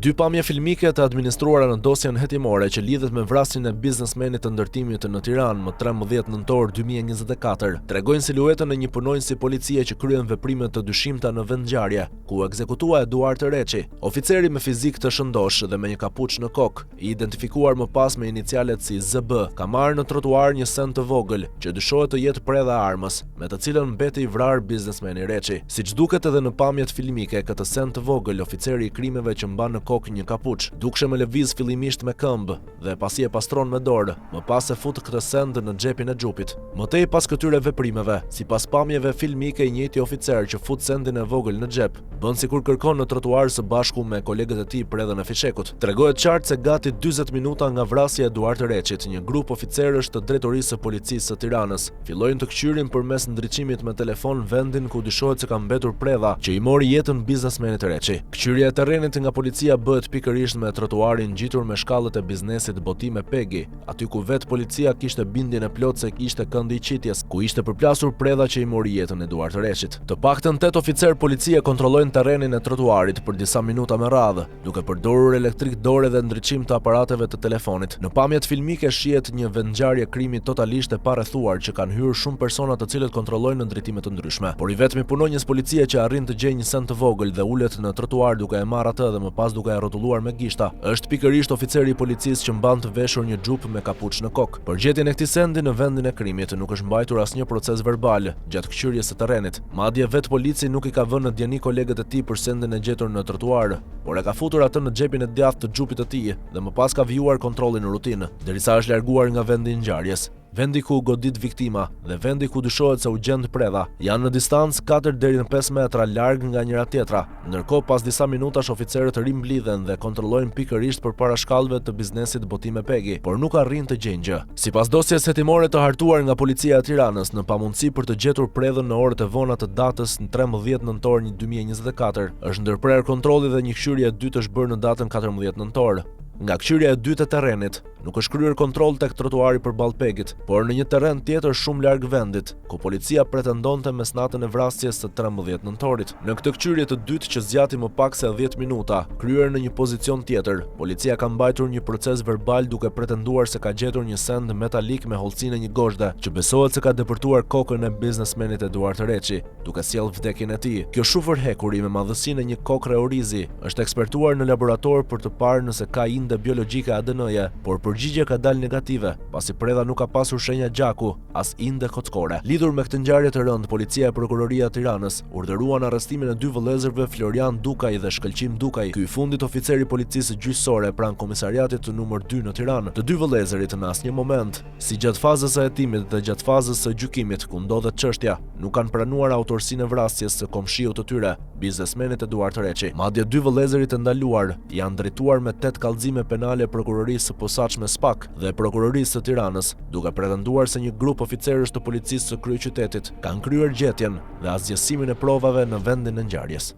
Dy pamje filmike të administruara në dosjen hetimore që lidhet me vrasjen e biznesmenit të ndërtimit në Tiranë më 13 nëntor 2024 tregojnë siluetën e një punonjësi policie që kryen veprime të dyshimta në vendngjarje, ku ekzekutua Eduard Reçi, oficeri me fizik të shëndosh dhe me një kapuç në kokë, i identifikuar më pas me inicialet si ZB, ka marrë në trotuar një send të vogël që dyshohet të jetë predha armës, me të cilën mbeti i vrarë biznesmeni Reçi. Siç duket edhe në pamjet filmike, këtë send të vogël oficeri i krimeve që mban në kokë një kapuç, dukshëm me lëviz fillimisht me këmbë dhe pasi e pastron me dorë, më pas e fut këtë send në xhepin e xhupit. Mëtej pas këtyre veprimeve, sipas pamjeve filmike, i njëjti oficer që fut sendin e vogël në xhep, bën sikur kërkon në trotuar së bashku me kolegët e tij predhën e fishekut. Tregohet qartë se gati 40 minuta nga vrasja e Eduard Reçit, një grup oficerësh të drejtorisë së policisë së Tiranës fillojnë të kqyrin përmes ndriçimit me telefon vendin ku dyshohet se ka mbetur predha që i mori jetën biznesmenit Reçi. Kqyrja e terrenit nga policia bëhet pikërisht me trotuarin ngjitur me shkallët e biznesit Botime Pegi, aty ku vetë policia kishte bindjen e plotë se ishte këndi i qitjes, ku ishte përplasur predha që i mori jetën Eduard Reçit. Të paktën 8 oficer policie kontrollojnë terrenin e trotuarit për disa minuta me radhë, duke përdorur elektrik dore dhe ndriçim të aparateve të telefonit. Në pamjet filmike shihet një vendngjarje krimi totalisht e parrethuar që kanë hyrë shumë persona të cilët kontrollojnë në ndritime të ndryshme. Por i vetmi punonjës policie që arrin të gjejë një send të vogël dhe ulet në trotuar duke e marrë atë dhe më pas duke e rrotulluar me gishta, është pikërisht oficeri i policisë që mban të veshur një xhup me kapuç në kokë. Për gjetjen e këtij sendi në vendin e krimit nuk është mbajtur asnjë proces verbal gjatë kqyrjes së terrenit. Madje vetë polici nuk i ka vënë në djeni kolegët e tij për sendin e gjetur në trotuar, por e ka futur atë në xhepin e djathtë të xhupit të tij dhe më pas ka vijuar kontrollin rutinë, derisa është larguar nga vendi i ngjarjes. Vendi ku godit viktima dhe vendi ku dyshohet se u gjend predha janë në distancë 4 deri në 5 metra larg nga njëra tjetra. Ndërkohë pas disa minutash oficerët rimblidhen dhe kontrollojnë pikërisht përpara shkallëve të biznesit Botime Pegi, por nuk arrin të gjejnë gjë. Sipas dosjes hetimore të hartuar nga policia e Tiranës, në pamundësi për të gjetur predhën në orët e vona të datës në 13 nëntor 2024, është ndërprer kontrolli dhe një kqyrje e dytë është bërë në datën 14 nëntor. Nga kqyrja e dytë e terrenit, nuk është kryer kontroll tek trotuari përballë Pegit, por në një terren tjetër shumë larg vendit, ku policia pretendonte mesnatën e vrasjes së 13 nëntorit. Në këtë kqyrje të dytë që zgjati më pak se 10 minuta, kryer në një pozicion tjetër, policia ka mbajtur një proces verbal duke pretenduar se ka gjetur një send metalik me hollësinë e një gozhde, që besohet se ka depërtuar kokën e biznesmenit Eduard Reçi, duke sjell vdekjen e tij. Kjo shufërhekuri me madhësinë e një kokre orizi është ekspertuar në laborator për të parë nëse ka biologjike ADN-je, por përgjigja ka dalë negative, pasi predha nuk ka pasur shenja gjaku, as inde kockore. Lidhur me këtë ngjarje të rëndë, policia e prokuroria e Tiranës urdhëruan arrestimin e 2 vëllezërve Florian Dukaj dhe Shkëlqim Dukaj, ky i fundit oficer i policisë gjyqësore pranë komisariatit të numër 2 në Tiranë. Të 2 vëllezërit në asnjë moment, si gjatë fazës së hetimit dhe gjatë fazës së gjykimit ku ndodhet çështja, nuk kanë pranuar autorsinë e vrasjes së komshiut të tyre, biznesmenit Eduard Reçi. Madje 2 vëllezërit e ndaluar janë drejtuar me 8 kallëzime penale prokurorisë së posaçme SPAK dhe prokurorisë së Tiranës, duke pretenduar se një grup oficerësh të policisë së kryeqytetit kanë kryer gjetjen dhe asgjësimin e provave në vendin e ngjarjes.